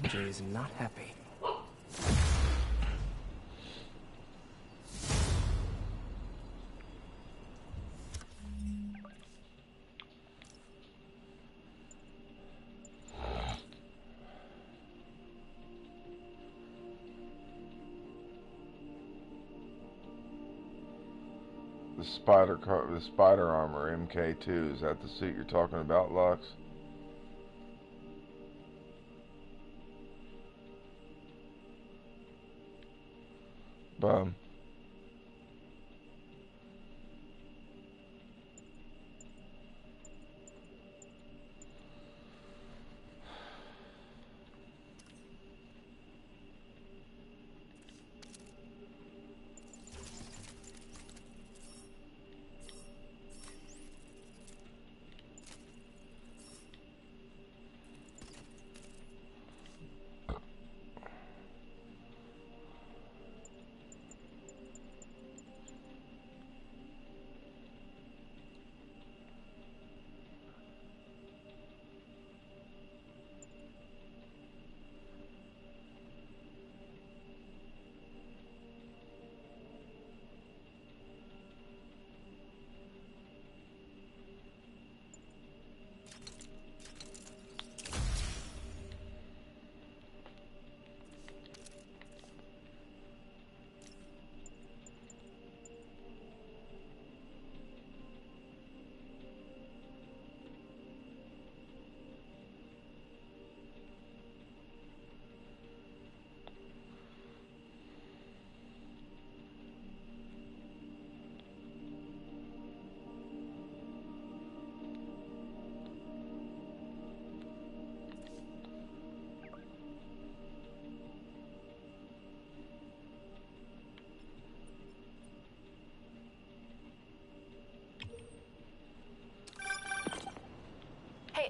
MJ is not happy. The spider armor MK2, is that the suit you're talking about, Lux? Bum.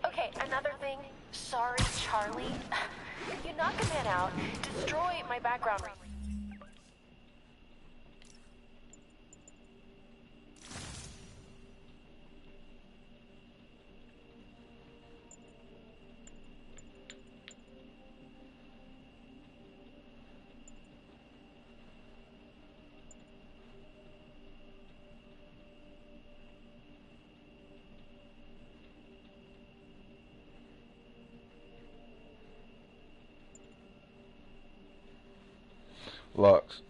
Okay, another thing. Sorry, Charlie. You knock a man out, destroy my background. Lux.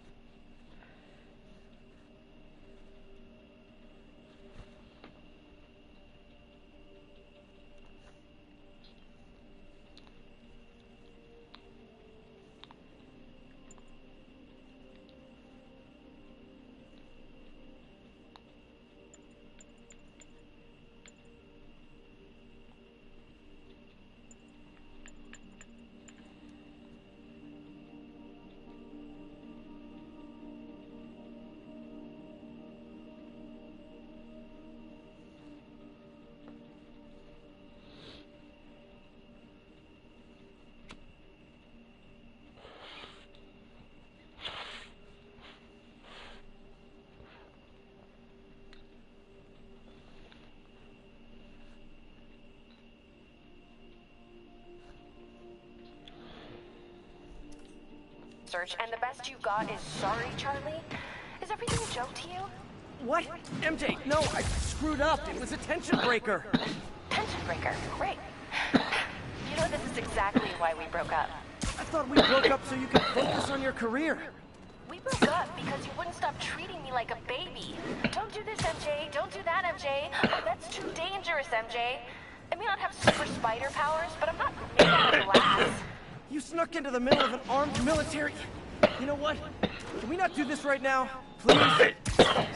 Search, and the best you got is sorry, Charlie? Is everything a joke to you? What? MJ, no, I screwed up. It was a tension breaker. Tension breaker, great. You know, this is exactly why we broke up. I thought we broke up so you could focus on your career. We broke up because you wouldn't stop treating me like a baby. Don't do this, MJ. Don't do that, MJ. Oh, that's too dangerous, MJ. I may not have super spider powers, but I'm not made out of glass. You snuck into the middle of an armed military... You know what? Can we not do this right now? Please?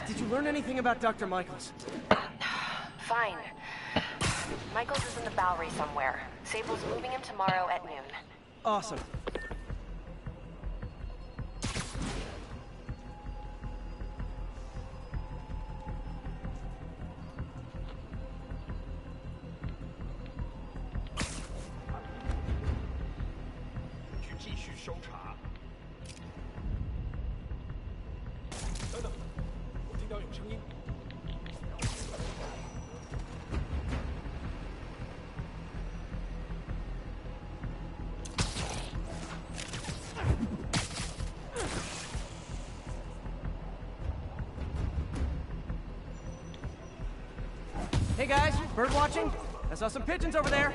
Did you learn anything about Dr. Michaels? Fine. Michaels is in the Bowery somewhere. Sable's moving him tomorrow at noon. Awesome. Hey guys, bird watching? I saw some pigeons over there.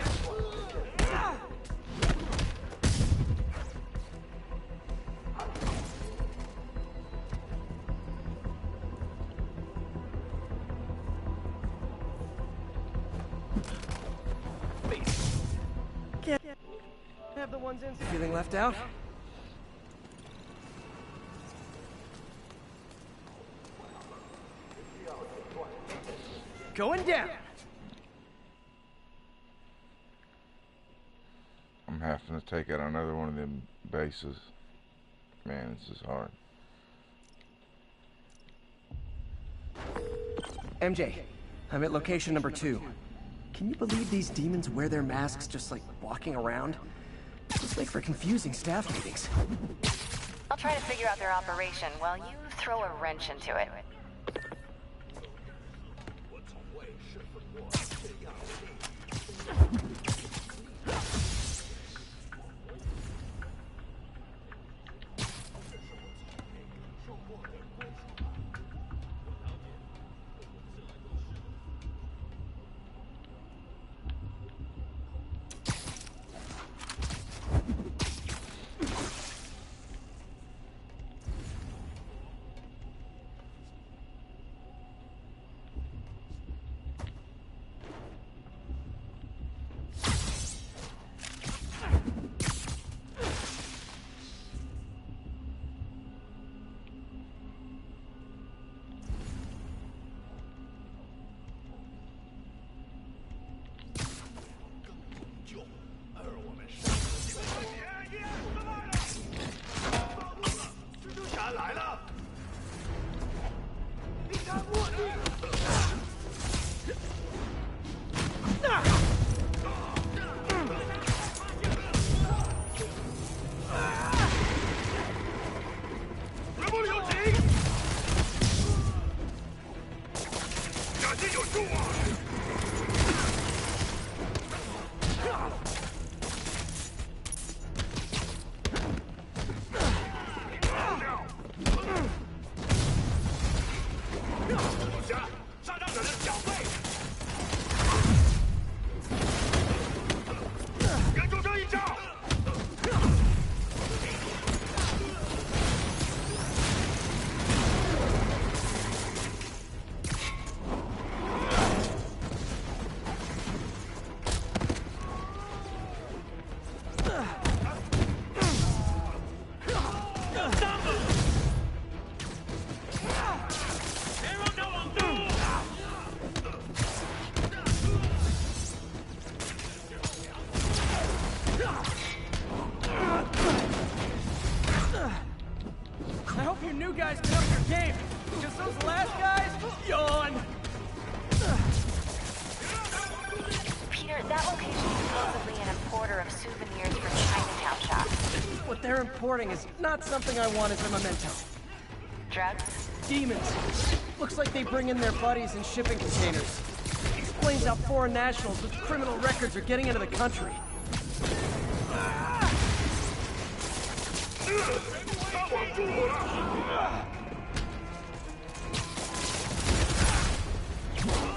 Can't have the ones in. Feeling left out? Going down. I'm having to take out another one of them bases. Man, this is hard. MJ, I'm at location number 2. Can you believe these demons wear their masks just like walking around? Just make for confusing staff meetings. I'll try to figure out their operation while you throw a wrench into it. Importing is not something I want as a memento. Drugs? Demons. Looks like they bring in their buddies in shipping containers. Explains how foreign nationals with criminal records are getting into the country.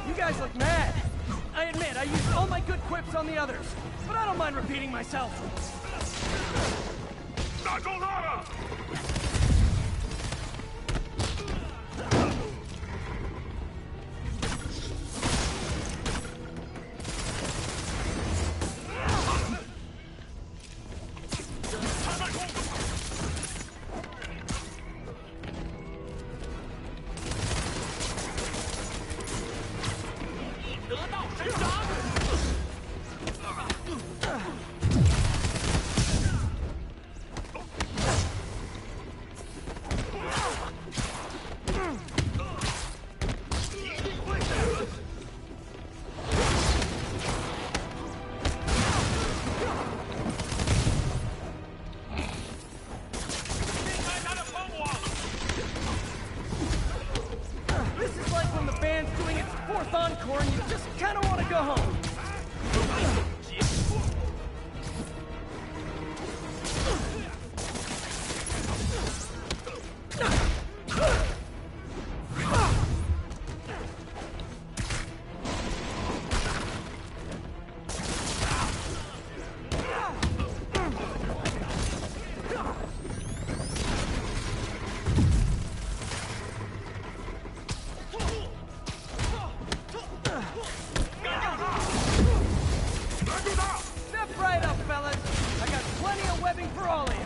You guys look mad. I admit, I used all my good quips on the others, but I don't mind repeating myself. 打中他了！ 啊！ something for all of you.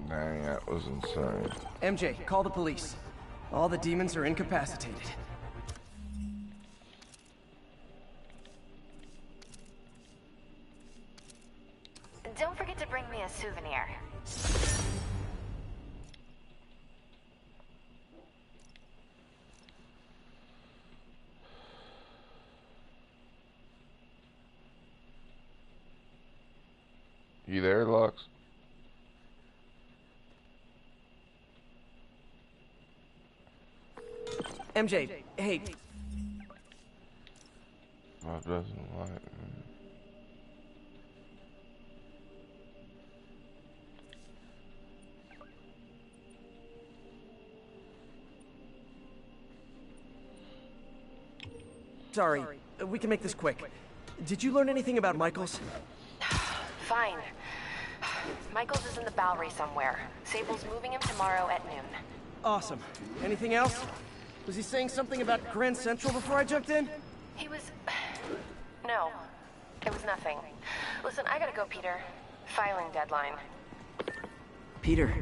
Dang, that was insane. MJ, call the police. All the demons are incapacitated. Don't forget to bring me a souvenir. You there, Lux? MJ, hey. Bob doesn't like me. Sorry, we can make this quick. Did you learn anything about Michaels? Fine. Michaels is in the Bowery somewhere. Sable's moving him tomorrow at noon. Awesome. Anything else? Was he saying something about Grand Central before I jumped in? He was... No. It was nothing. Listen, I gotta go, Peter. Filing deadline. Peter.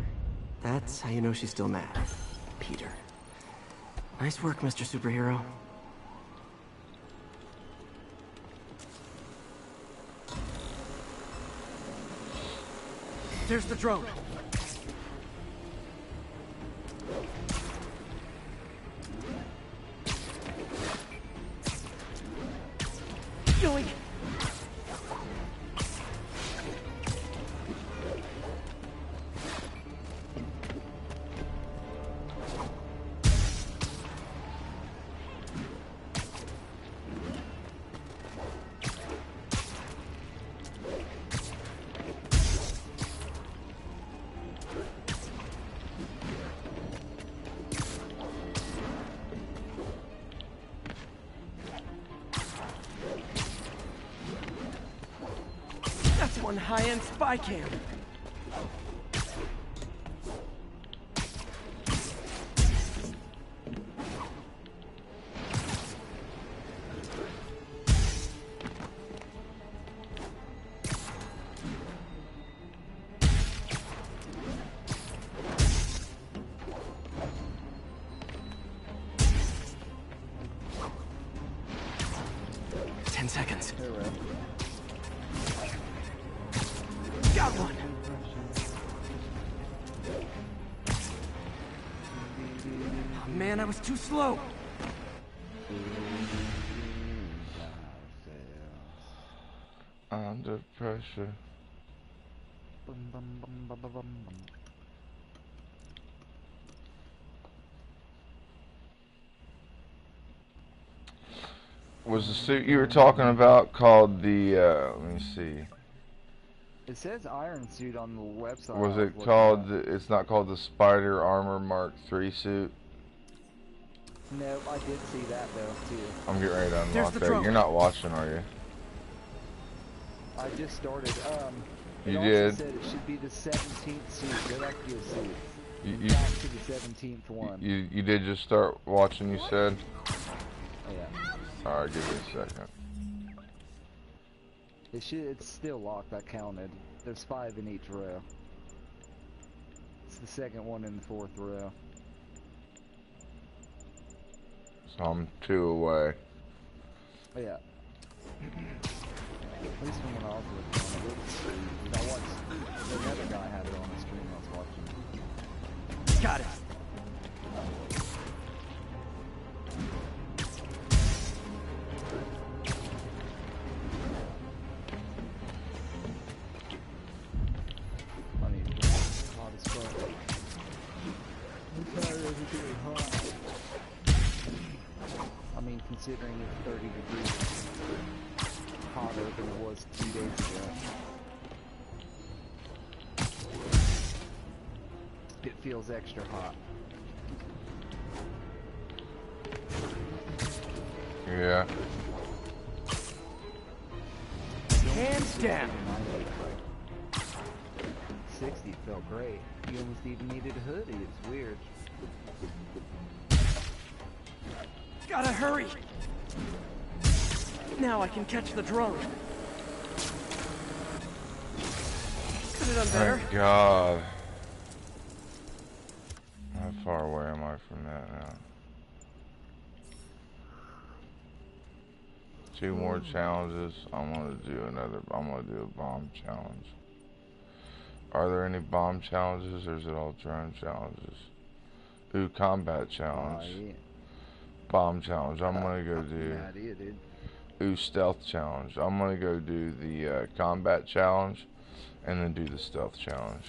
That's how you know she's still mad. Peter. Nice work, Mr. Superhero. There's the drone. Yoink! 1 high-end spy cam. Got one. Oh, man, I was too slow. Under pressure. Was the suit you were talking about called the, let me see. It says Iron Suit on the website. Was it called, it's not called the Spider Armor Mark III suit? Nope, I did see that though too. I'm getting ready to There's unlock the that. trunk. You're not watching, are you? I just started. It You also did? said it should be the 17th suit. Go back to your suit. You Back to the 17th one. you did just start watching, you said? Yeah. Alright, give me a second. It's still locked. I counted. There's 5 in each row. It's the second one in the 4th row. So I'm 2 away. Yeah. At least from when I was looking on it, it's sweet. I watched the other guy had it on the stream I was watching. Got it. I mean, it's hot as fuck. I'm tired of it getting hot. I mean, considering it's 30 degrees hotter than it was 2 days ago. It feels extra hot. Yeah. Hands down. 60 felt great. You almost even needed a hoodie. It's weird. Gotta hurry. Now I can catch the drone. Could have done better. Thank God. How far away am I from that now? 2 more challenges. I'm gonna do a bomb challenge. Are there any bomb challenges, or is it all drone challenges? Ooh, combat challenge. Yeah. Bomb challenge. I'm gonna go Fucking do. idea, dude. Ooh, stealth challenge. I'm gonna go do the combat challenge, and then do the stealth challenge.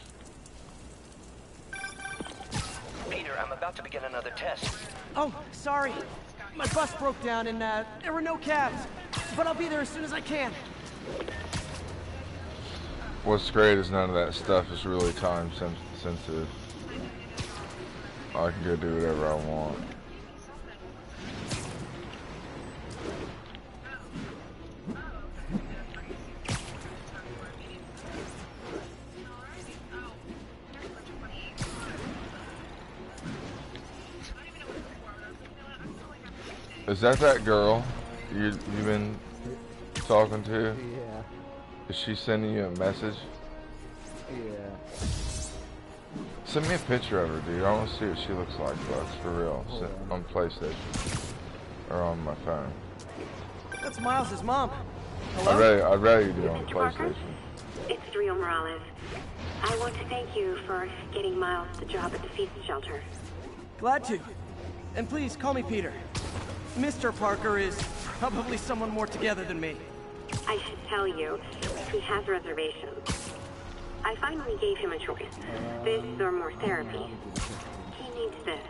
Peter, I'm about to begin another test. Oh, sorry. My bus broke down and there were no cabs. But I'll be there as soon as I can. What's great is none of that stuff is really time sensitive. I can go do whatever I want. Is that girl you've been talking to? Yeah. Is she sending you a message? Yeah. Send me a picture of her, dude. I want to see what she looks like, Bucks, for real. Hold On PlayStation. Or on my phone. That's Miles's mom. Hello? I'd rather you do it on Mr. Parker? PlayStation. It's Rio Morales. I want to thank you for getting Miles the job at the feast shelter. Glad to. And please call me Peter. Mr. Parker is probably someone more together than me. I should tell you, he has reservations. I finally gave him a choice. This or more therapy. He needs this.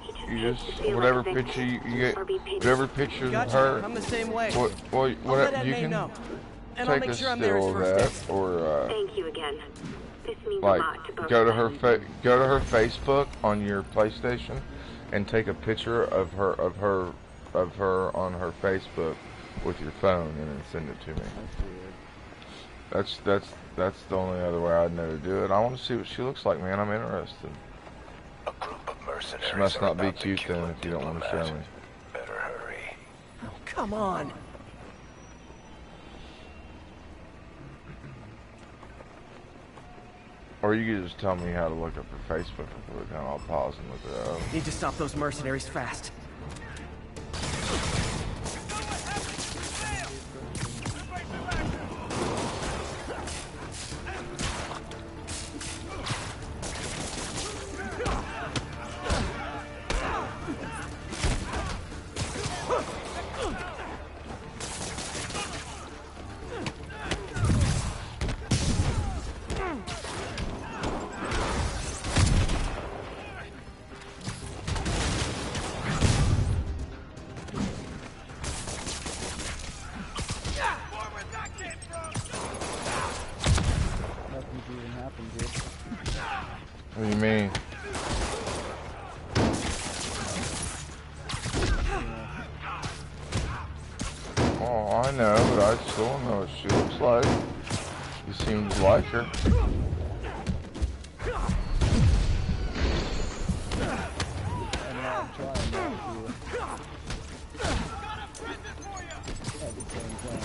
He just You hates just to feel whatever like a picture you victim get, or be pitied. whatever pictures of Gotcha. her. I'm the same way. What I'll let Aunt you May can know. And I'll take make a sure I'm there his still of first that, day. or Thank you again. This means a like lot to both go to of us. her Facebook on your PlayStation, and take a picture of her on her Facebook with your phone, and then send it to me. That's weird. That's the only other way I'd know to do it. I want to see what she looks like, man. I'm interested. A group of mercenaries She must are not be about to cute kill then, a if you don't want to show diplomat. me. Better hurry. Oh, come on. Or you could just tell me how to look up her Facebook and put it down. I'll pause and look it up. Need to stop those mercenaries fast. Nothing's even happened, dude. What do you mean? Oh, I know, but I still don't know what she looks like. He seems like her. And now I'm trying not to. At the same time.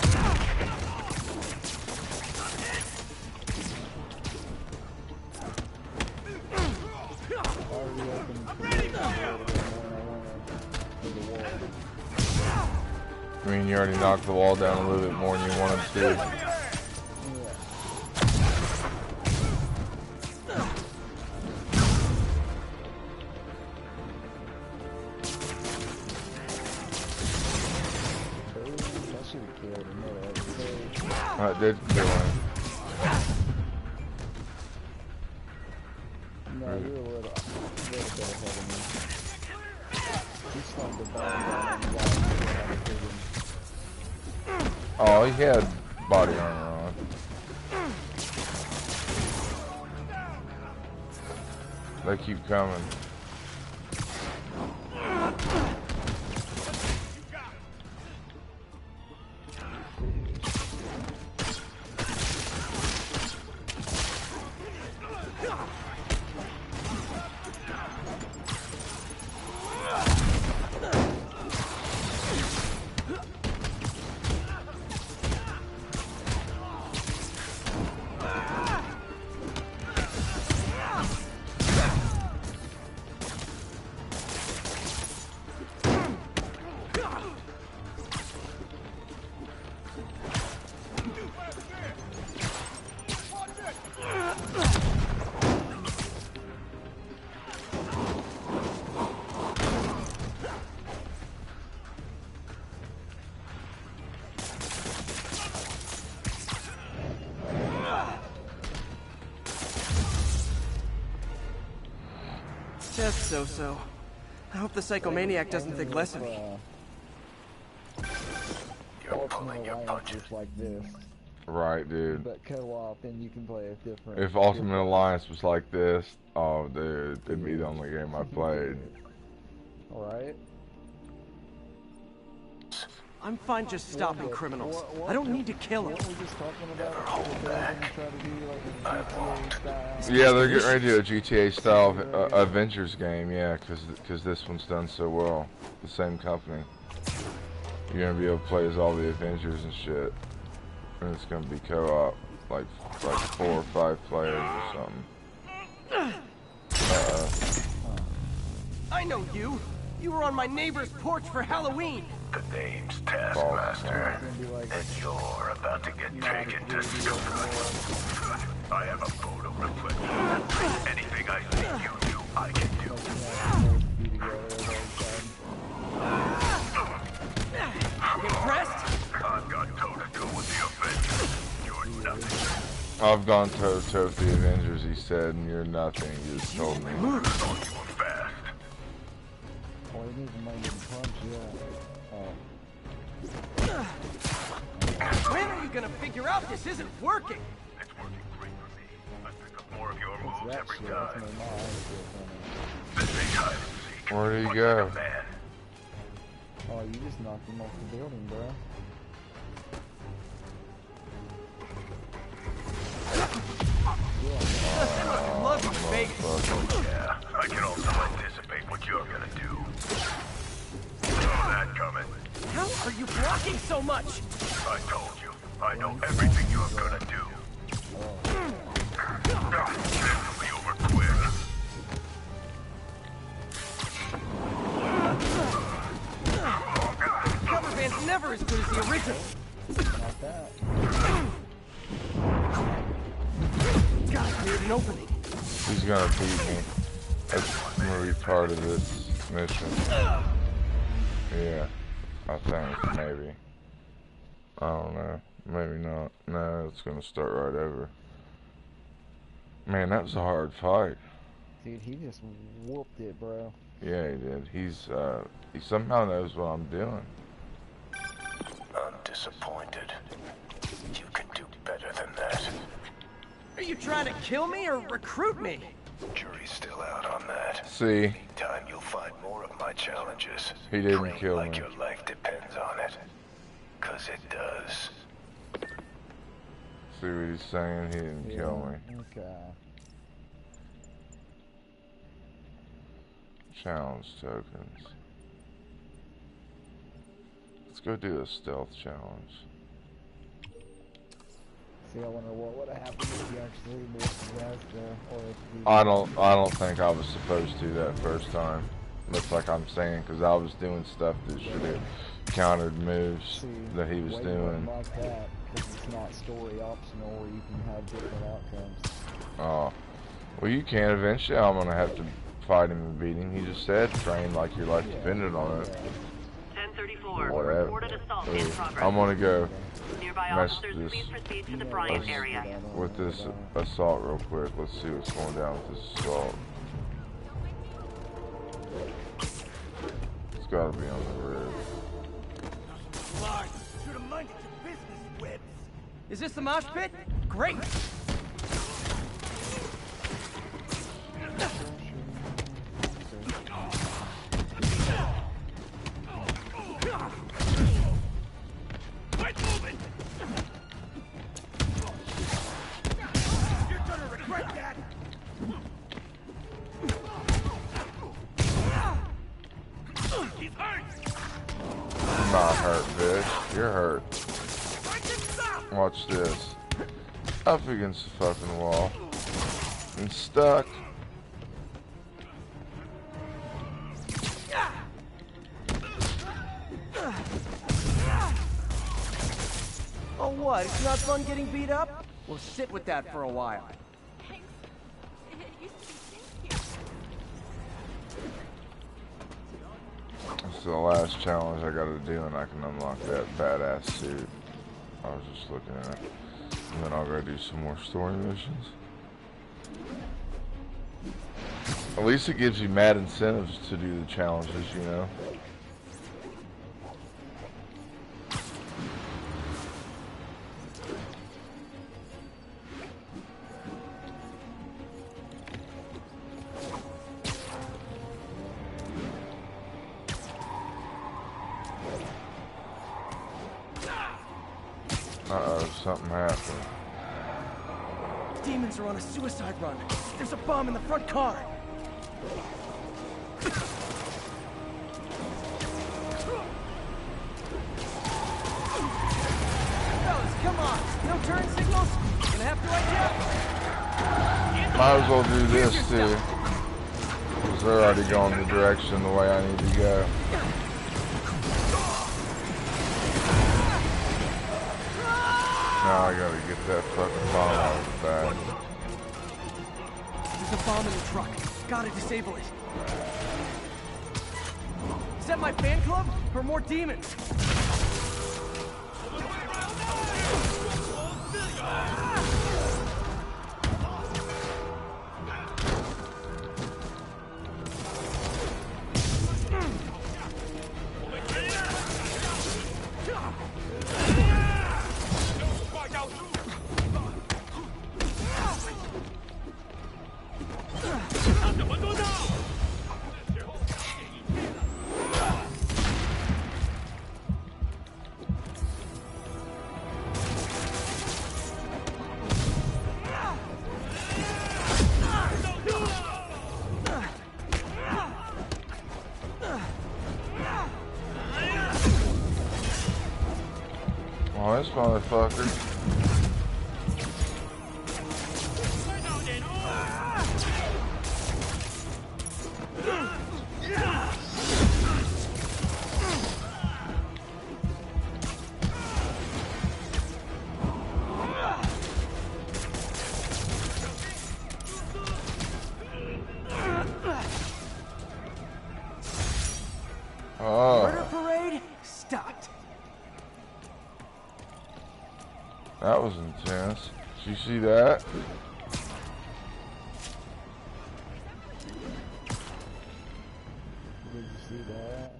Already opened the wall. I mean, you already knocked the wall down a little bit more than you wanted to. That did kill him. No, you're a little bit ahead of me. He slugged the ball down and got him. Oh, he had body armor on. They keep coming. Just so-so. I hope the psychomaniac doesn't think less of me. You're pulling your punches. Like this, Right, dude. but co-op and you can play a different. If Ultimate Alliance was like this, oh, dude, it'd be the only game I played. Alright. I'm fine just stopping criminals. I don't need to kill them. What were we just talking about? If they're gonna try to do like a GTA style. Yeah, they're getting ready to do a GTA style Avengers game, yeah, because this one's done so well. The same company. You're gonna be able to play as all the Avengers and shit, and it's gonna be co-op, like 4 or 5 players or something. I know you. You were on my neighbor's porch for Halloween. The name's Taskmaster, and you're about to get taken to Silver. I have a photo reflector. Anything I see you do, I can do. Impressed? I've got toe-to-toe with the Avengers. You're nothing. I've gone toe-to-toe with the Avengers, he said, and you're nothing. You just told me. I thought you were fast. Oh, he needs a mind punch, yeah. When are you gonna figure out this isn't working? It's working great for me. I pick up more of your moves That every shit, that's time. made my eyes feel funny. This ain't hide and seek. Where do you Punch go? like a man. Oh, you just knocked him off the building, bro. Love you, Vegas. Yeah, I can also anticipate what you're gonna do. Saw that coming. How are you blocking so much? I told you. I know everything you're gonna do. This will be over quick. Cover band's never as good as the original. Not that. Gotta create an opening. He's gonna beat me. That's gonna be part of this mission. Yeah, I think, maybe. I don't know. Maybe not. No, it's gonna start right over. Man, that was a hard fight. Dude, he just whooped it, bro. Yeah, he did. He somehow knows what I'm doing. I'm disappointed. You can do better than that. Are you trying to kill me or recruit me? Jury's still out on that. See, Time you'll find more of my challenges. He didn't Train kill like me. your life depends on it. 'Cause 'cause it does. See what he's saying? He didn't kill me. Okay. Challenge tokens. Let's go do a stealth challenge. See, I wonder what would have happened if you actually missed that, or if you... I don't think I was supposed to that first time. Looks like I'm saying, because I was doing stuff that should have countered moves that he was doing. Like that, because it's not story optional where you can have different outcomes. Oh. Well, you can eventually. I'm going to have to fight him and beat him. He just said train like your life depended on it. 1034. Whatever. Reported assault in progress. I'm going to go Nearby mess officers, this please proceed to the Bryant area. with this assault real quick. Let's see what's going down with this assault. It's got to be on the roof. Should have minded your business, Webs. Is this the mosh pit? Great. I'm not hurt, bitch. You're hurt. Watch this. Up against the fucking wall. And stuck. Oh, what? It's not fun getting beat up? Well, sit with that for a while. This is the last challenge I gotta do, and I can unlock that badass suit. I was just looking at it. And then I'll go do some more story missions. At least it gives you mad incentives to do the challenges, you know? Uh-oh, something happened. Demons are on a suicide run. There's a bomb in the front car. Fellas, come on. No turn signals? Gonna have to adjust. Might as well do this too. Because they're already going the direction the way I need to go. Now I gotta get that fucking bomb out of the bag. There's a bomb in the truck. Gotta disable it. Is that my fan club? Or more demons? Oh, this motherfucker. Oh. Murder parade? Stopped. That was intense. Did you see that? Did you see that?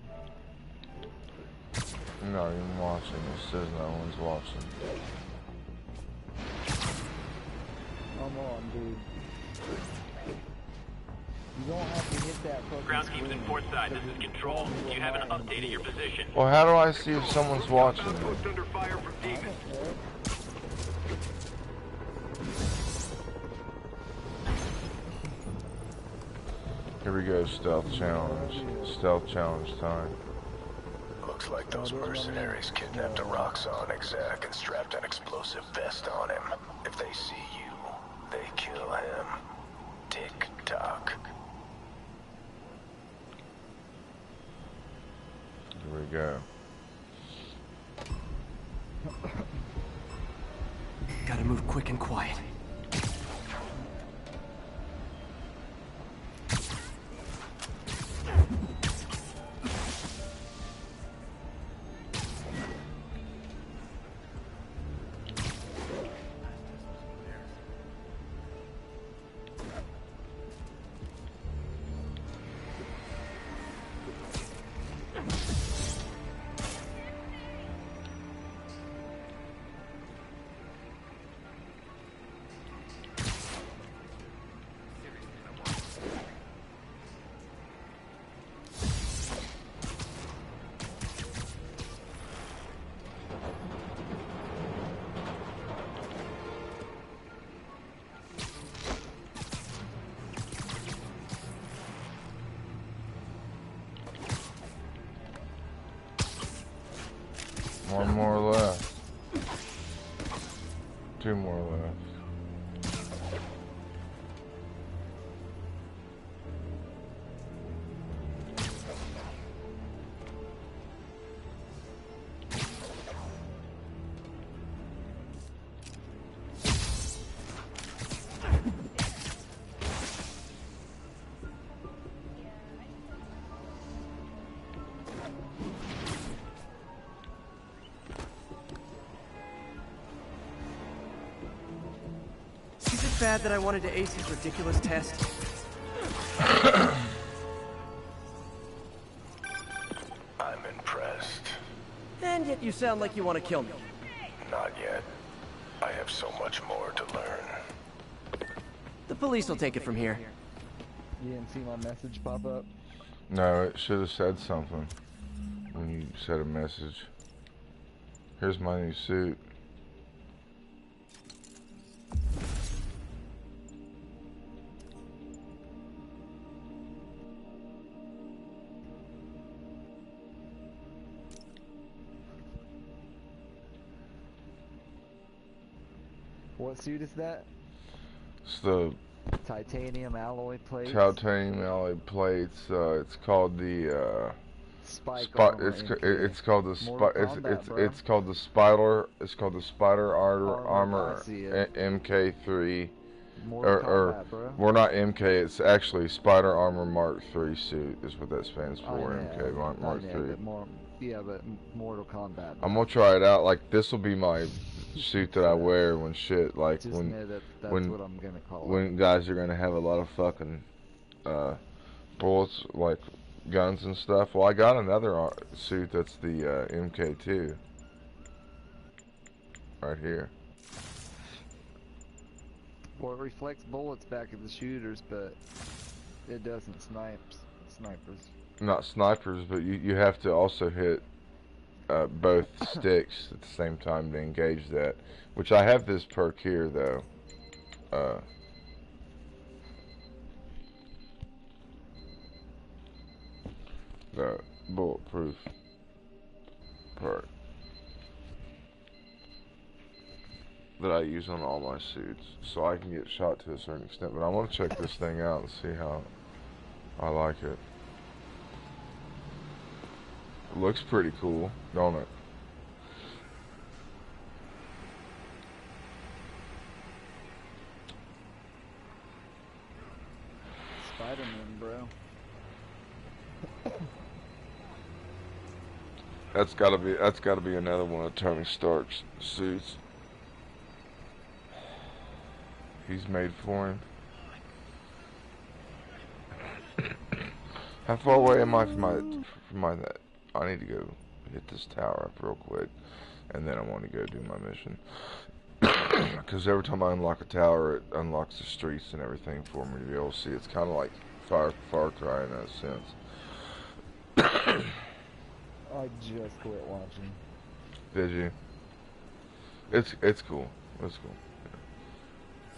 You're not even watching. It says no one's watching. Come on, dude. You don't have to hit that fucking Groundskeepers in screen, port side, this because is it's Control. telling you You have an what update at your position. Well, how do I see if someone's watching it? Post under fire from I demons. don't care. Here we go, stealth challenge. Stealth challenge time. Looks like those mercenaries kidnapped a Roxxon exec and strapped an explosive vest on him. If they see you, they kill him. Tick-tock. Here we go. Gotta move quick and quiet. One more left. Two more left. Is it bad that I wanted to ace his ridiculous test? I'm impressed. And yet you sound like you want to kill me. Not yet. I have so much more to learn. The police will take it from here. You didn't see my message pop up? No, it should have said something when you said a message. Here's my new suit. What suit is that? It's the Titanium alloy plate. titanium alloy plates. It's called the Spike armor. it's called the Mortal it's Kombat, bro. it's called the spider. It's called the Spider Armor, I see it. MK3. Mortal Or Kombat, bro. we're not MK. It's actually Spider Armor Mark III suit is what that stands I for. know, MK Mark I know, III. but but Mortal Kombat. I'm gonna try it out. Like this will be my suit that I wear when shit like Just when know that that's when- what I'm gonna call it. when guys are gonna have a lot of fucking bullets, like guns and stuff. Well, I got another suit that's the MK2 right here. Well, it reflects bullets back at the shooters, but it doesn't snipers. Not snipers, but you have to also hit both sticks at the same time to engage that. Which I have this perk here though. The bulletproof perk that I use on all my suits, so I can get shot to a certain extent. But I want to check this thing out and see how I like it. It looks pretty cool, don't it? Spider-Man, bro. That's gotta be another one of Tony Stark's suits. He's made for him. How far away am I from my that? I need to go hit this tower up real quick, and then I want to go do my mission. Because every time I unlock a tower, it unlocks the streets and everything for me to be able to see. It's kind of like Far Cry in that sense. I just quit watching. Did you? It's cool. It's cool.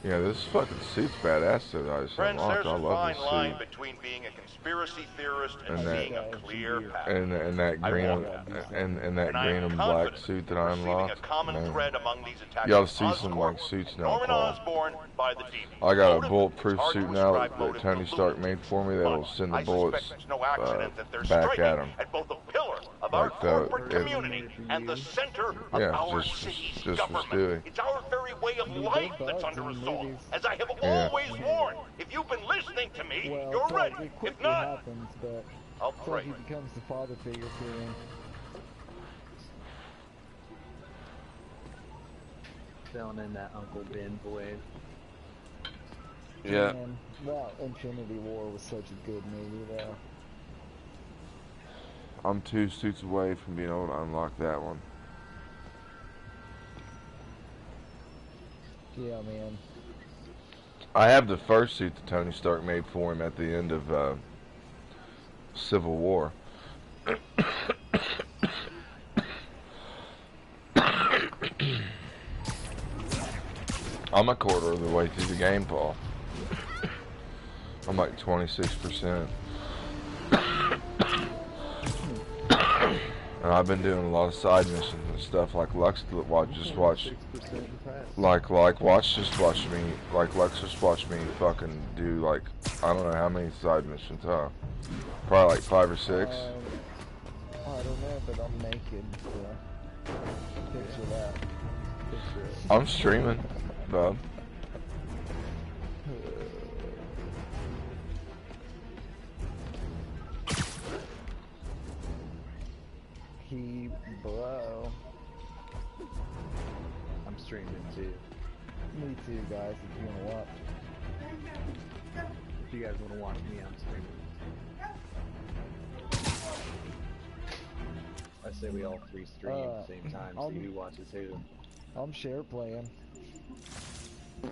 Yeah, this fucking suit's badass that I just Friends, unlocked. there's I a love fine this line suit. between being a conspiracy theorist and, And that- seeing a clear path. And that I green want that. and that And I green am and black confident suit that we're I seeing a unlocked. common Man. thread among these attacks. Y'all see some Oscorp, like suits now, Norman Paul. Osborn by the TV. I got a Motive, bulletproof it's hard suit to now ascribe that motive Tony to Stark Luke, made for me that'll but send the I bullets suspect it's no accident that they're back striking at him. at both the pillar of our Like corporate it- community and the center of Yeah, our just city's for government. Stewie. It's our very way of life that's under assault. As I have always warned, if you've been listening to me, Well, you're it's like ready. it If quickly not, happens, but I'll it's pray. like he becomes the father figure to him. Filling in that Uncle Ben voice. Yeah. Man, that Infinity War was such a good movie, though. I'm 2 suits away from being able to unlock that one. Yeah, man. I have the first suit that Tony Stark made for him at the end of Civil War. I'm a quarter of the way through the game, Paul. I'm like 26%. And I've been doing a lot of side missions and stuff like Lux just watch Lux just watched me fucking do like I don't know how many side missions, huh? Probably like 5 or 6. I don't know, but I'm naked, so picture that. Picture it. I'm streaming, bub. He bro. I'm streaming too. Me too, guys, if you wanna watch. If you guys want to watch me, I'm streaming. I say we all three stream at the same time, see who watches who. I'm share playing. If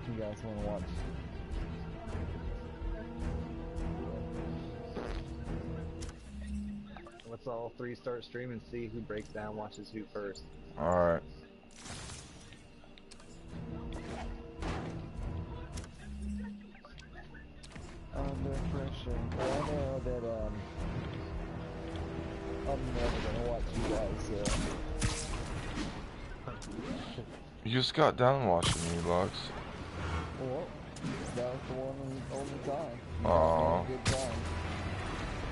you guys wanna watch. Let's all three start streaming, see who breaks down, watches who first. Alright. Under pressure. Well, I know that I'm never gonna watch you guys. You just got done watching me, Lux. Well, that was the one only time. Aw. Good time.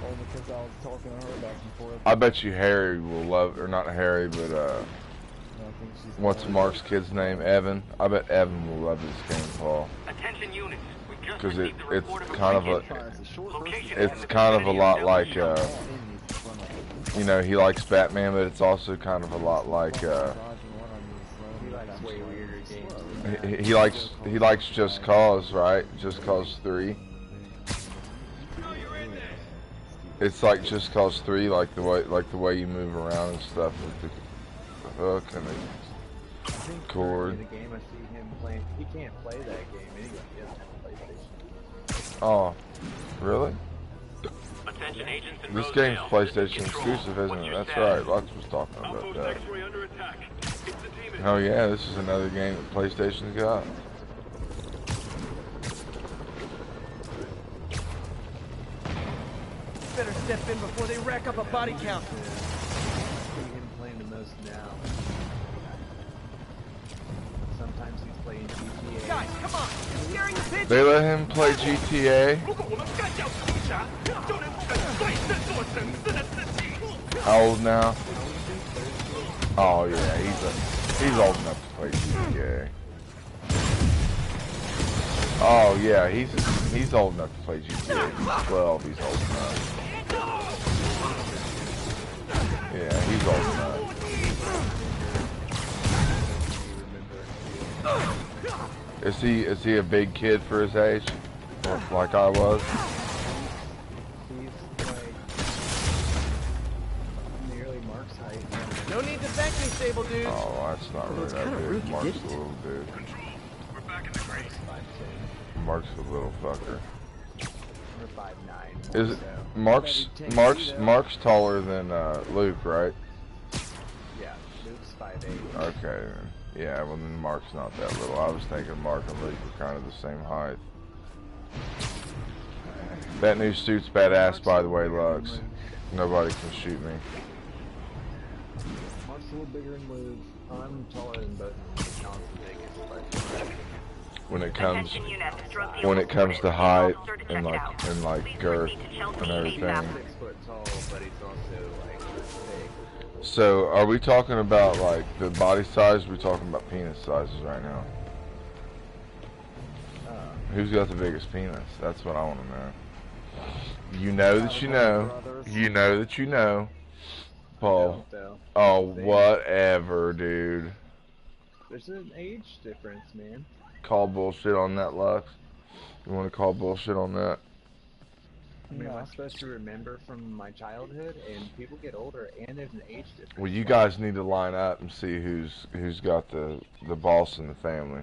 Only because I was talking to her back and forth. I bet you Harry will love, or not Harry, but I think she's what's Mark's kid's name? Evan. I bet Evan will love this game, Paul. Attention units. We just Because received the it's report of kind of a, location. it's kind of a lot like, you know, he likes Batman, but it's also kind of a lot like, He likes way weirder games. he likes Just Cause, right? Just Cause 3. It's like Just Cause 3, like the way you move around and stuff with the hook and the cord. The game I see him playing, he can't play that game anyway. He doesn't have a PlayStation. Oh, really? Attention agents in This Rosedale. game's PlayStation Control. exclusive, isn't What's it? your That's status? right. Lux was talking about Outpost that. X-ray under attack. It's the team in Oh yeah, this is another game that PlayStation's got. Better step in before they rack up a body count. I see him playing the most now. Sometimes he's playing GTA. Guys, come on! You're scaring the pigeons! They let him play GTA. How old now? Oh yeah, he's old enough to play GTA. Oh yeah, he's old enough to play GTA. He's 12. He's old enough. Yeah, he's old enough. Is he a big kid for his age? Like I was? He's like nearly Mark's height. No need to thank me, Sable dude. Oh, that's not really it's that kinda rude big. you Mark's a didn't. little dude. We're back in the grace. Mark's a little fucker. Or 5'9". Is it so. Mark's taller than Luke, right? Yeah, Luke's 5'8". Okay. Yeah, well then Mark's not that little. I was thinking Mark and Luke were kind of the same height. That new suit's badass, by the way, Lux. Nobody can shoot me. Mark's a little bigger than Luke. I'm taller than both Johnson Vegas, but When it comes Attention units, drug deal when it comes to reported. height Officer to and check like out. and girth Please proceed to Chelsea and everything. ASAP. 6 foot tall, but he's also like big. So are we talking about like the body size? Or are we talking about penis sizes right now? Who's got the biggest penis? That's what I want to know. You know that you know. You know that you know. Paul. Oh, whatever, dude. There's an age difference, man. Call bullshit on that, Lux. You want to call bullshit on that? I mean, I'm supposed to remember from my childhood, and people get older, and there's an age difference. Well, you guys need to line up and see who's got the boss in the family.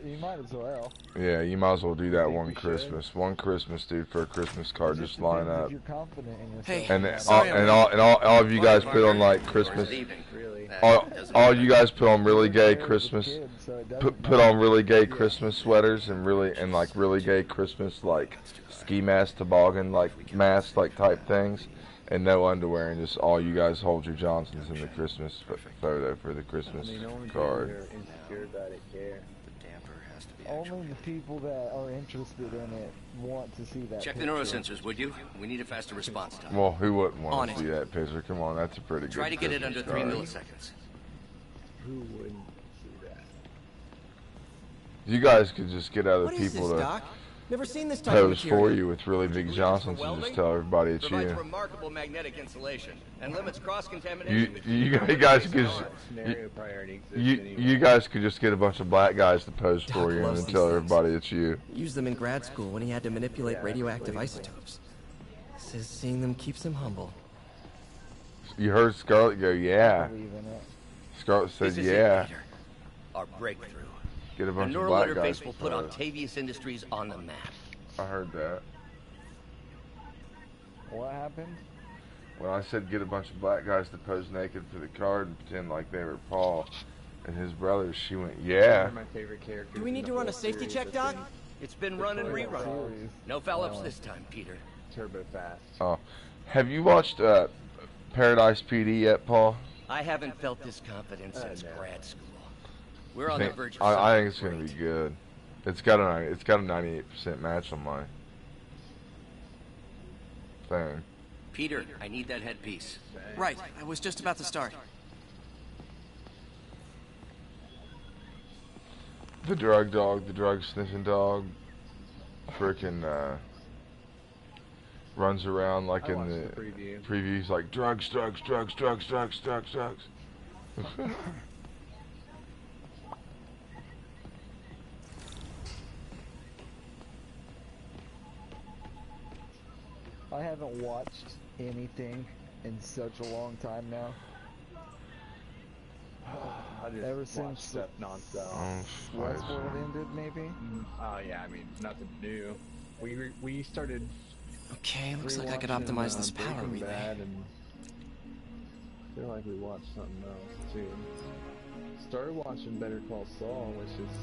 You might as well. Yeah, you might as well do that think one we Christmas. should? One Christmas, dude, for a Christmas card. Just line up. If you're confident in yourself. Hey, And sorry, all of you guys put on like Christmas. Really? All you guys put on really gay Christmas. Put on really gay Christmas sweaters and really gay Christmas like ski mask, toboggan like mask like type things, and no underwear, and just all you guys hold your Johnsons in the Christmas photo for the Christmas I mean, only card. people who are insecure about it care. Only the people that are interested in it want to see that. Check the picture. neurosensors, would you? We need a faster response time. Well, who wouldn't On want it. to see that picture? Come on, that's a pretty good Try to get it Christmas under 3 card. milliseconds. Who wouldn't see that? You guys could just get other What is people this, to Doc? Never seen this type of pose material. for you with really big Johnsons and just tell everybody it's Provides you. remarkable magnetic insulation and limits cross-contamination. You guys could Scenario probably already exists you anyway. guys could just get a bunch of black guys to pose for you and loves then these tell things. everybody it's you. Used them in grad school when he had to manipulate Yeah, radioactive that's what isotopes. Says seeing them keeps him humble. You heard Scarlett go, yeah. Believe in it. Scarlett said, This is yeah. it, Peter. Our breakthrough. Get a The bunch of neural black guys interface to will put pose. Octavius Industries on the map. I heard that. What happened? When I said get a bunch of black guys to pose naked for the card and pretend like they were Paul and his brothers, she went, yeah. One of my favorite characters. Do we in need the to run a whole safety series check, has Doc? been It's been run and Victoria rerun. Falls, No foul-ups this time, Peter. Turbo fast. Oh, have you watched Paradise PD yet, Paul? I haven't felt this confidence since no. grad school. We're on the verge of I think something it's gonna be great. good. It's got a 98% match on my thing. Peter, I need that headpiece. Right, I was just about to start. The drug dog, the drug sniffing dog, freaking runs around like I in watched the the preview. previews, like drugs, drugs, drugs, drugs, drugs, drugs, drugs. I haven't watched anything in such a long time now. I just Ever watch since stuff nonstop. Oh, Westworld ended, maybe? Oh yeah, I mean nothing new. We started. Okay, looks like I could rewatching, optimize this power Breaking relay. Bad, and I feel like we watched something else too. Started watching Better Call Saul, which is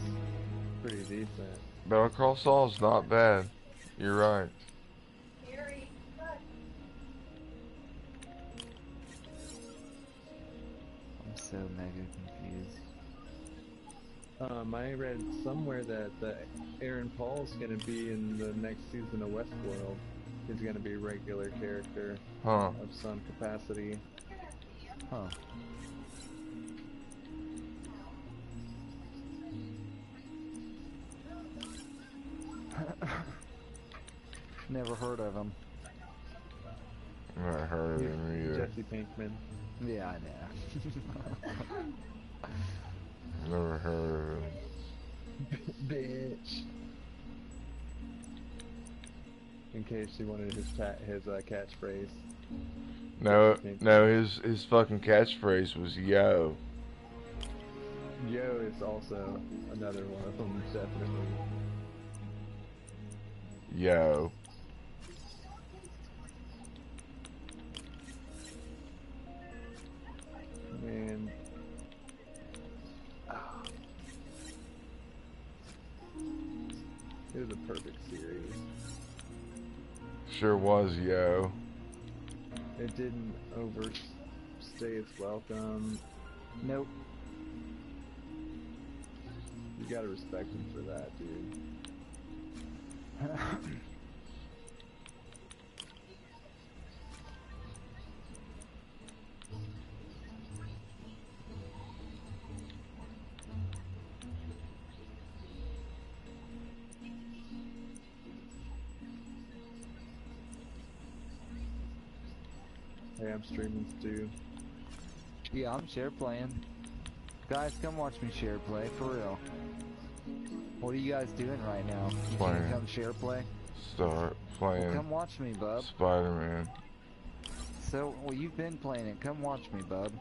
pretty decent. Better Call Saul's not bad. You're right. I'm so mega confused. I read somewhere that Aaron Paul's gonna be in the next season of Westworld. He's gonna be a regular character Huh. of some capacity. Huh. Never heard of him. Never heard of him either. Jesse Pinkman. Yeah, I know. Never heard of him. Bitch. In case you wanted his catchphrase. No, his fucking catchphrase was yo. Yo is also another one of them, definitely. Yo. perfect series. Sure was, yo. It didn't overstay its welcome. Nope. You gotta respect him for that, dude. Hey, I'm streaming too. Yeah, I'm share playing. Guys, come watch me share play, for real. What are you guys doing right now? You Playing. can come share play? Start playing. Well, come watch me, bub. Spider-Man. So, well, you've been playing it. Come watch me, bub.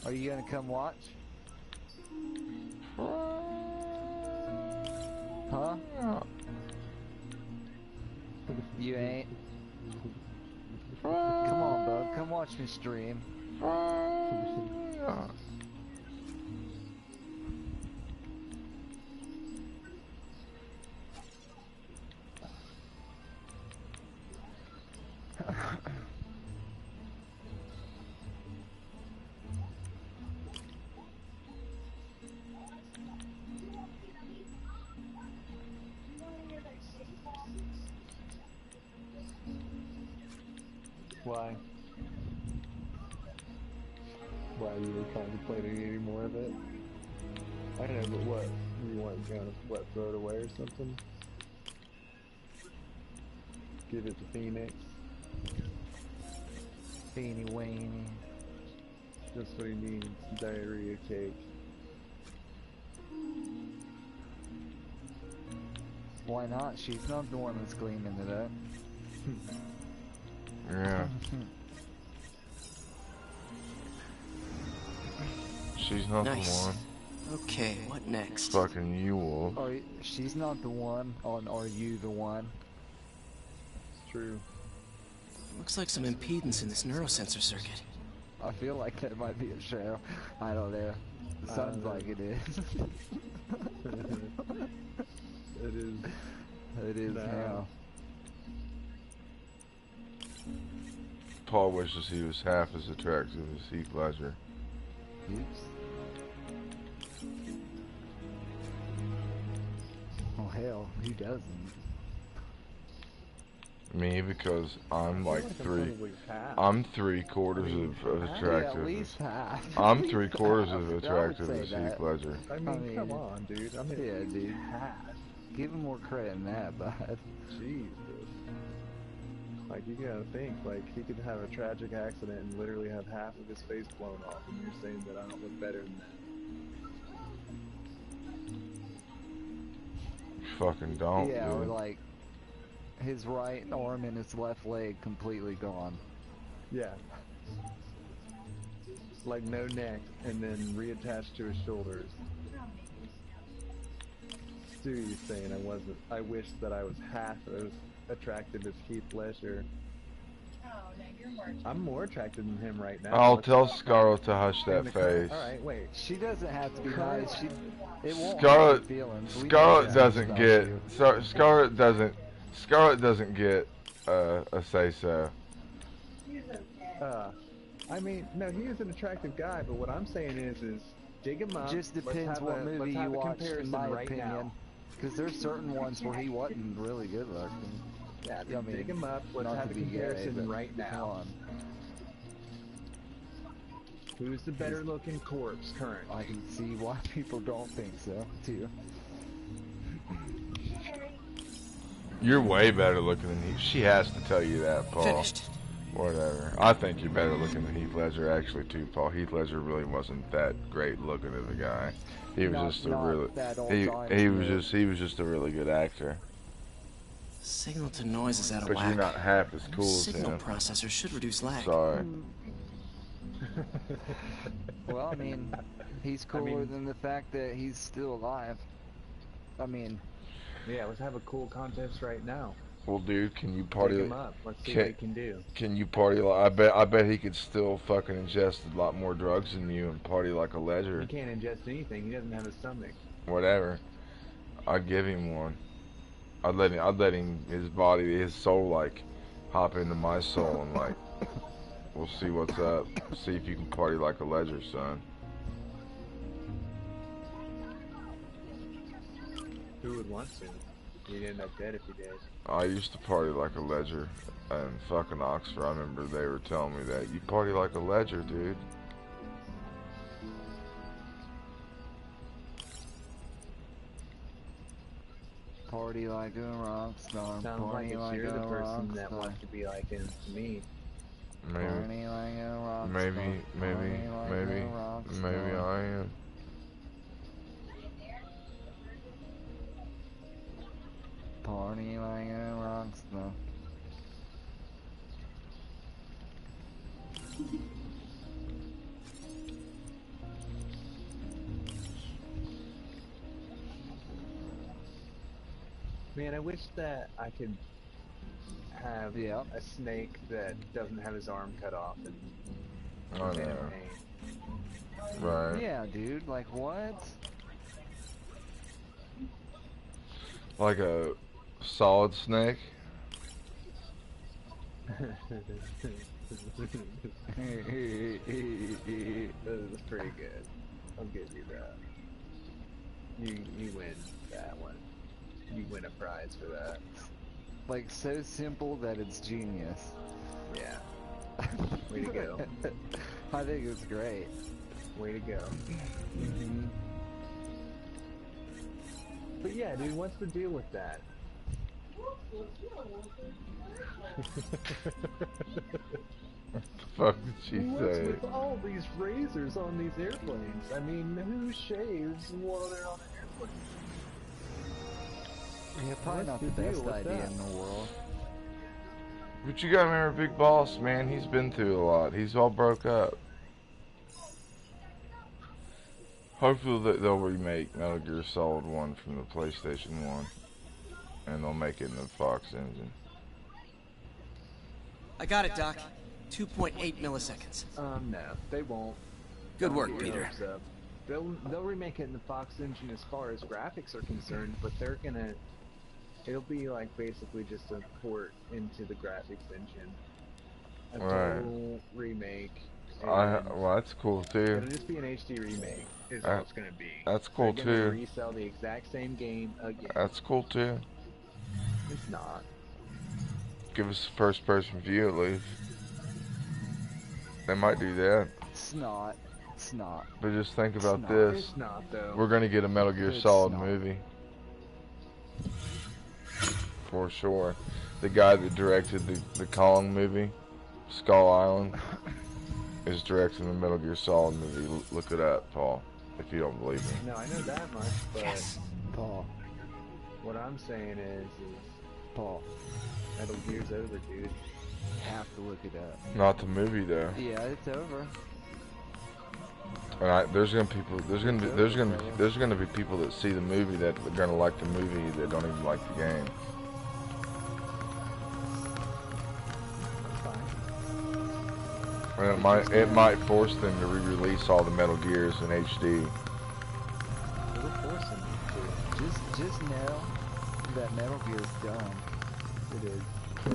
Are you gonna come watch? Huh? You ain't? Come on, bub. Come watch me stream. Why? Why you were contemplating any more of it? I don't know, but what? You want to what, throw it away or something? Give it to Phoenix. Beanie weenie. That's what he needs. Diarrhea cake. Why not? She's not the one that's cleaning it up. Yeah. She's not Nice. the one. Okay, what next? Fucking you, Wolf. She's not the one. Are you the one? It's true. Looks like some impedance in this neurosensor circuit. I feel like that might be a show. I don't know. It sounds like it is. It is. It is now. Paul wishes he was half as attractive as Heath Ledger. Oops. Oh hell, who doesn't? Me, because I'm like like I'm three. probably half. I'm 3/4 of Yeah, attractive. at least half. I'm 3/4 I of would attractive say as that. Heath Ledger. I mean, come on, dude. I mean, Yeah, dude. half. Give him more credit than that, bud. Jesus. Like, you gotta think, like, he could have a tragic accident and literally have half of his face blown off, and you're saying that I don't look better than that. Fucking don't, Yeah, or dude. like his right arm and his left leg completely gone. Yeah. Like, no neck, and then reattached to his shoulders. Stu, you're saying I wish that I was half as attractive as Heath Ledger. I'm more attractive than him right now. I'll tell Scarlett to hush that face. Alright, wait. She doesn't have to be nice. It won't Scarlett, hurt feelings. We Scarlett know doesn't about get. you. Scarlett doesn't get a say so. I mean, no, he is an attractive guy, but what I'm saying is dig him up. Just let's depends have what a, movie let's you have a watched, in comparison my right opinion. now. Because there's certain ones where he wasn't really good looking. Yeah, I mean, dig him up. Let's not have to a be gay, comparison but right come now. on. Who's the better looking corpse current? I can see why people don't think so, too. You're way better looking than Heath. She has to tell you that, Paul. Finished. Whatever. I think you're better looking than Heath Ledger, actually, too, Paul. Heath Ledger really wasn't that great looking of a guy. He was Not- just a not really. that old He time, was no. just a really good actor. Signal to noise is out of But whack. you're not half as cool as Signal him. processor should reduce lag. Sorry. Well, I mean, he's cooler than the fact that he's still alive. I mean, Yeah, let's have a cool contest right now. Well, dude, can you Pick party? him up. Let's see what he can do. Can you party like? I bet he could still fucking ingest a lot more drugs than you and party like a ledger. He can't ingest anything. He doesn't have a stomach. Whatever. I'd give him one. I'd let him his body, his soul, like hop into my soul and like we'll see what's up. See if you can party like a ledger, son. Who would want to? You'd end up dead if you did. I used to party like a ledger in fucking Oxford. I remember they were telling me that. You party like a ledger, dude. Party like a rock star. Sounds Party like like you're the a person rock that star. wants to be like him to me. Party like a rock Maybe star. Party like maybe a rock maybe star. I am. Party like a rock star. Man, I wish that I could have Yeah. a snake that doesn't have his arm cut off and I in know. pain. Right. Yeah, dude. Like what? Like a solid snake. That was pretty good. I'll give you that. You win that one. You win a prize for that. Like so simple that it's genius. Yeah. Way to go. I think it's great. Way to go. But yeah, dude, what's the deal with that? What the fuck did she What's say? with all these razors on these airplanes? I mean, who shaves while they're on an airplane? Yeah, probably What's not the the deal best with idea that? in the world. But you gotta remember Big Boss, man. He's been through a lot. He's all broke up. Hopefully they'll remake Metal Gear Solid 1 from the PlayStation 1. And they'll make it in the Fox engine. I got it, Doc. 2.8 milliseconds. No, they won't. Good Don't work, get your Peter. hopes up. They'll remake it in the Fox engine as far as graphics are concerned, but they're gonna. It'll be like basically just a port into the graphics engine. A Right. total remake. Well, that's cool too. It'll just be an HD remake. Is all it's gonna be. That's cool They're gonna too. resell the exact same game again. That's cool too. It's not. Give us a first person view at least. They might do that. It's not. It's not. But just think about not. this. It's not though. We're gonna get a Metal Gear It's Solid not. movie. For sure. The guy that directed the Kong movie, Skull Island, is directing the Metal Gear Solid movie. Look it up, Paul, if you don't believe me. No, I know that much, but Paul. what I'm saying is Paul. Metal Gear's over, dude. Have to look it up. Not the movie though. Yeah, it's over. And there's gonna be people that see the movie that are gonna like the movie that don't even like the game. And it might force them to re-release all the Metal Gears in HD. It'll force them to. Just know that Metal Gear's done. It is. Yeah.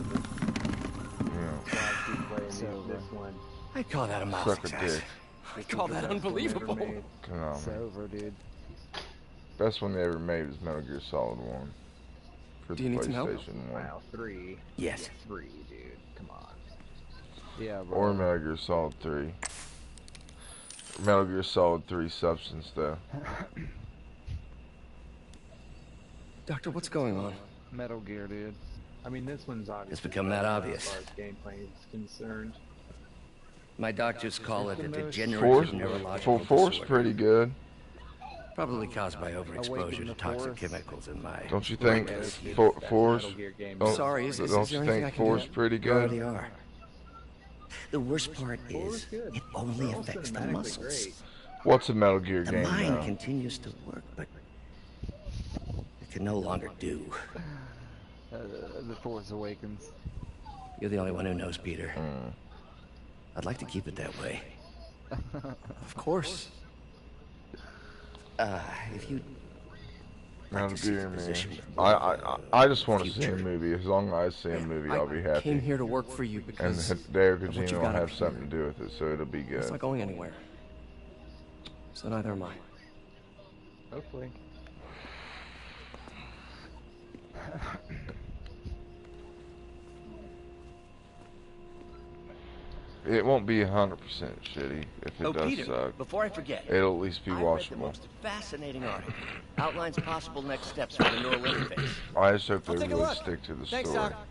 That's why I keep playing So, this one. I call that a mouth Suck a success. dick. I call This is that the best one ever unbelievable. made. Come on, It's man. over, dude. Best one they ever made was Metal Gear Solid 1 for Do the you need some help? PlayStation 1. Wow, 3. Yes. 3, dude. Come on. Yeah, bro. Or Metal Gear Solid 3. Metal Gear Solid 3 Substance, though. Doctor, what's going on? Metal Gear, dude. I mean, this one's obvious. It's become that obvious. As far as gameplay is concerned. My doctors call it a Force, degenerative neurological Force disorder. pretty good. Probably caused by overexposure Awaken to the toxic Force. chemicals in my... Don't you think Yes, Force? Metal Gear game. Don't, Sorry, is don't there you anything I think can do? Force pretty You already good? are. The worst part Force is, good. it only It's all affects the cinematically muscles. great. What's a Metal Gear The game mind now? continues to work, but it can no longer do. The Force Awakens. You're the only one who knows, Peter. I'd like to keep it that way. Of course. If you Now, like to see dear the me. position I just want to see a future. movie. As long as I see a movie, I'll be happy. Came here to work for you And because Hideo of what you Kojima will got have up here. something to do with it, so it'll be It's good. not going anywhere. So neither am I. Hopefully. It won't be 100% shitty if it Oh, does Peter, suck. before I forget, It'll at least be I read the watchable. most fascinating article. Outlines possible next steps for the neural interface. I just hope they I'll take a really look. stick to the Thanks, story. Doc.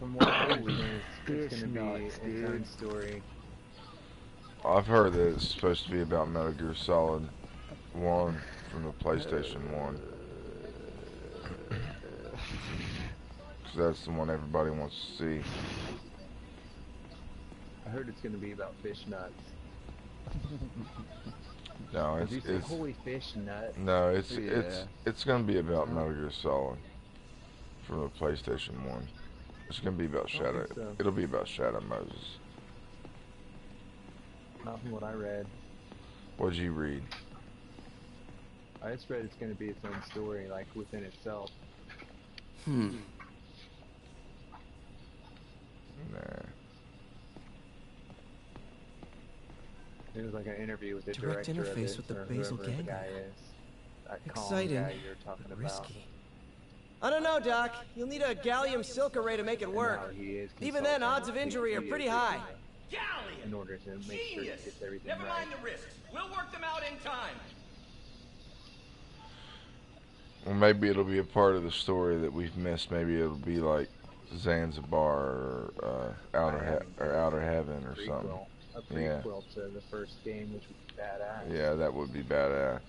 From what I understand, it's gonna be its own story. I've heard that it's supposed to be about Metal Gear Solid 1 from the PlayStation 1. Because that's the one everybody wants to see. I heard it's gonna be about fish nuts. No, Did you say it's holy fish nut? no, it's Yeah. it's gonna be about Metal Gear Solid from the PlayStation 1. It's gonna be about I don't Shadow. think so. It'll be about Shadow Moses. Not from what I read. What'd you read? I just read it's gonna be its own story, like within itself. Hmm. Nah. It was like an interview with the Direct director of interface it, with the or basal whoever the ganglia. guy is. That calm Exciting, guy you're talking but about. risky. I don't know, Doc. You'll need a gallium silk array to make it And work. how he is Even then, consulting odds of with injury are the pretty DEA high. in order to make sure he gets everything Never right. mind the risks. We'll work them out in time. Well, maybe it'll be a part of the story that we've missed. Maybe it'll be like Zanzibar or Outer Heaven or something. A Yeah. prequel to the first game, which would be badass. Yeah, that would be badass.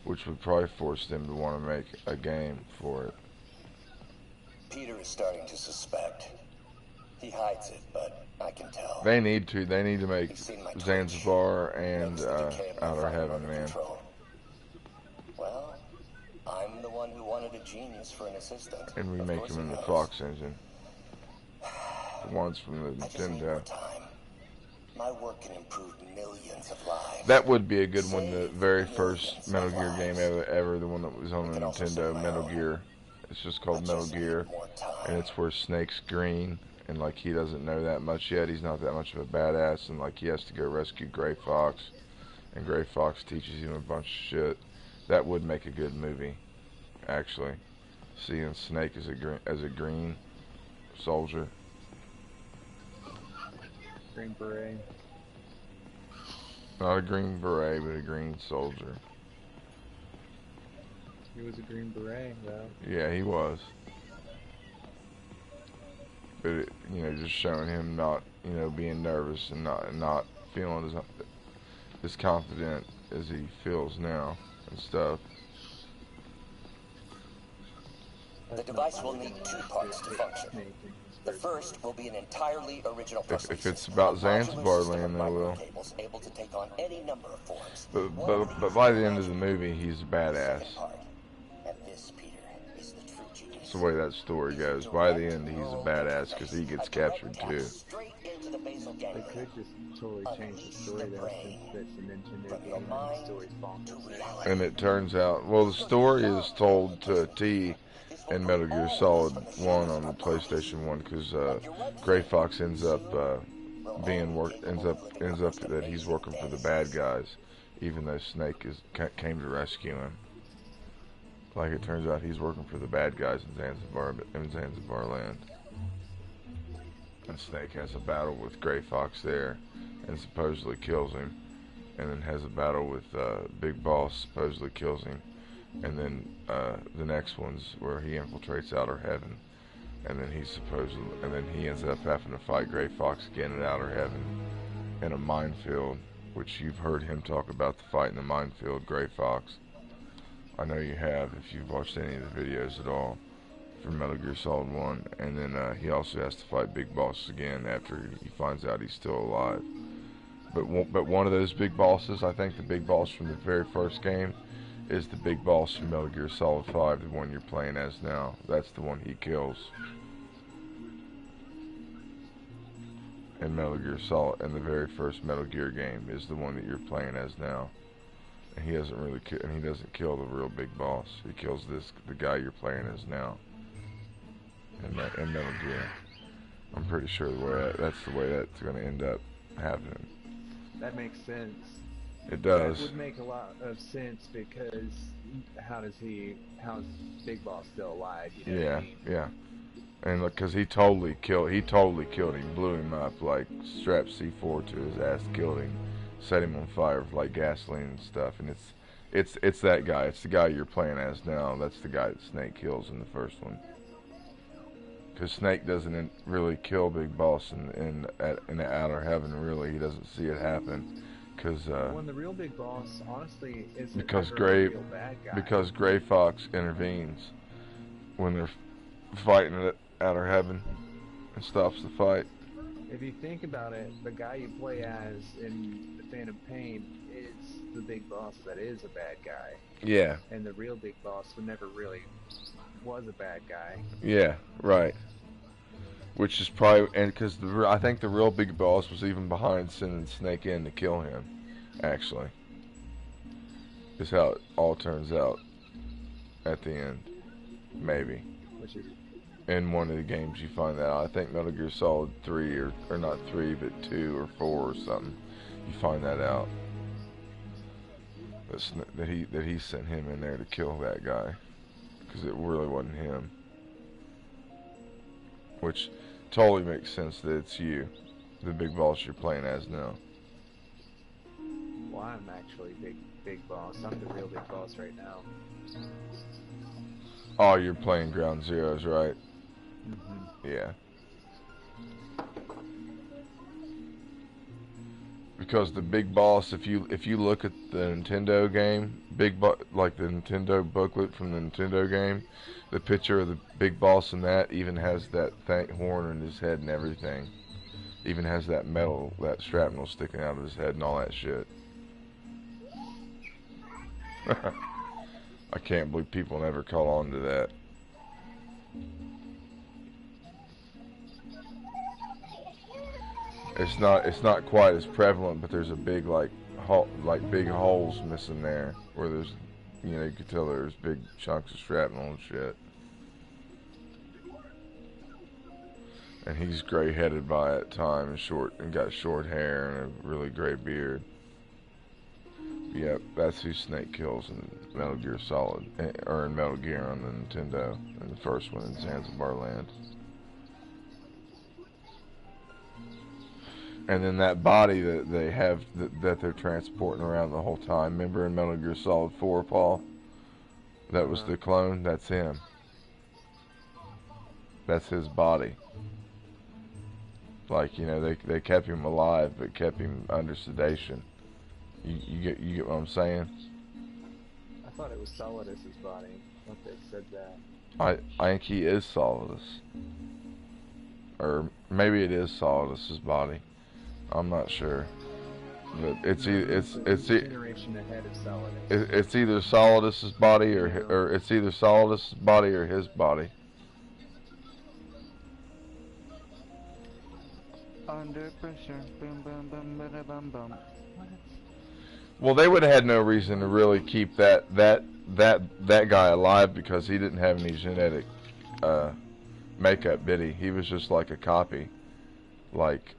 Which would probably force them to want to make a game for it. Peter is starting to suspect. He hides it, but I can tell. They need to. They need to make He's seen my Twitch. Zanzibar and Knows the decay of the Outer fire Heaven, under man. control. Well, I'm the one who wanted a genius for an assistant. And Of remake course them in he the knows. Fox engine. The ones from the I just need more Nintendo. time. My work can improve millions of lives. That would be a good one. The very first Metal Gear game ever, the one that was on the Nintendo, Metal Gear. It's just called Metal Gear, and it's where Snake's green, and like he doesn't know that much yet. He's not that much of a badass, and like he has to go rescue Gray Fox, and Gray Fox teaches him a bunch of shit. That would make a good movie, actually. Seeing Snake as a green soldier. Green Beret. Not a green beret, but a green soldier. He was a Green Beret, though. Yeah, he was. But it, just showing him not, being nervous and not feeling as confident as he feels now and stuff. The device will need two parts to function. The first will be an entirely original prosthesis. If it's about A modular Zanzibar system of land, they will. microcables able to take on any number of forms. But by the end of the movie, he's a badass. And this, Peter, is the true genius. That's the way that story goes. By the end, he's a badass because he gets captured too. They could just totally change the story, though, since it's a Nintendo game and the story's bonkers. And it turns out, well, the story is told to a T in Metal Gear Solid 1 on the PlayStation 1 because Gray Fox ends up ends up that he's working for the bad guys, even though Snake came to rescue him. Like it turns out, he's working for the bad guys in Zanzibar land. And Snake has a battle with Gray Fox there, and supposedly kills him, and then has a battle with Big Boss, supposedly kills him. And then the next one's where he infiltrates Outer Heaven, and then he ends up having to fight Gray Fox again in Outer Heaven in a minefield, which you've heard him talk about the fight in the minefield, Gray Fox. I know you have if you've watched any of the videos at all from Metal Gear Solid 1. And then he also has to fight Big Boss again after he finds out he's still alive. But one of those big bosses, I think the big boss from the very first game, is the big boss from Metal Gear Solid 5, the one you're playing as now. That's the one he kills. And Metal Gear Solid, and the very first Metal Gear game is the one that you're playing as now. And he doesn't really he doesn't kill the real big boss. He kills the guy you're playing as now. In Metal Gear. I'm pretty sure that's the way that's going to end up happening. That makes sense. It does. That would make a lot of sense because how is Big Boss still alive? You know what I mean? Yeah. And look, cause he totally killed him, blew him up, like strapped C4 to his ass, killed him, set him on fire with like gasoline and stuff. And it's that guy. It's the guy you're playing as now. That's the guy that Snake kills in the first one. Cause Snake doesn't really kill Big Boss in the Outer Heaven. Really, he doesn't see it happen. Cause when the real Big Boss, honestly, isn't because ever a real bad guy. Because Gray Fox intervenes when they're fighting at Outer Heaven and stops the fight. If you think about it, the guy you play as in The Phantom Pain is the Big Boss that is a bad guy. Yeah. And the real Big Boss who never really was a bad guy. Yeah, right. Which is probably, and because I think the real Big Boss was even behind sending Snake in to kill him, actually. Is how it all turns out at the end. Maybe. Which is... In one of the games you find that out. I think Metal Gear Solid 3, or not 3, but 2 or 4 or something. You find that out. That he sent him in there to kill that guy. Because it really wasn't him. Which totally makes sense that it's you, the Big Boss you're playing as now. Well, I'm actually Big Boss. I'm the real Big Boss right now. Oh, you're playing Ground Zeroes, right? Mm-hmm. Yeah. Because the Big Boss, if you look at the Nintendo game, like the Nintendo booklet from the Nintendo game, the picture of the Big Boss in that even has that horn in his head and everything. Even has that that shrapnel sticking out of his head and all that shit. I can't believe people never caught on to that. It's not quite as prevalent, but there's a big big holes missing there where there's, you know, you could tell there's big chunks of shrapnel and shit. And he's gray-headed by that time and got short hair and a really gray beard. Yep, that's who Snake kills in Metal Gear Solid, or in Metal Gear on the Nintendo, in the first one in Zanzibar Land. And then that body that they have, that they're transporting around the whole time, remember in Metal Gear Solid 4, Paul? That was the clone, that's him. That's his body. Like, you know, they kept him alive, but kept him under sedation. You get what I'm saying? I thought it was Solidus's body. I thought they said that. I think he is Solidus. Or maybe it is Solidus's body. I'm not sure. But it's either generation ahead of Solidus. It's either Solidus's body or it's either Solidus's body or his body. Under pressure, boom, boom, boom, bada, bum, bum. Well, they would have had no reason to really keep that guy alive because he didn't have any genetic makeup, did he? He was just like a copy, like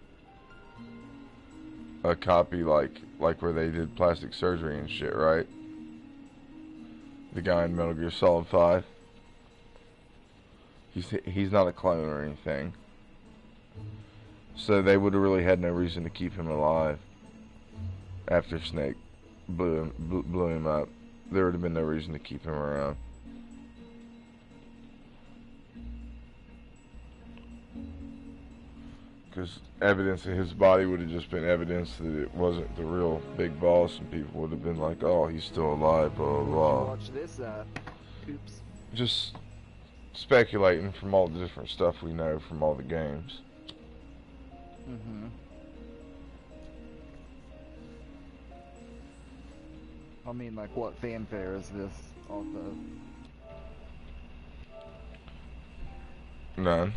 where they did plastic surgery and shit, right? The guy in Metal Gear Solid 5. He's not a clone or anything. So they would have really had no reason to keep him alive after Snake blew him up. There would have been no reason to keep him around. Because evidence of his body would have just been evidence that it wasn't the real Big Boss, and people would have been like, oh, he's still alive, blah, blah, blah. Watch this, oops. Just speculating from all the different stuff we know from all the games. Mm-hmm. I mean, like, what fanfare is this off of? None.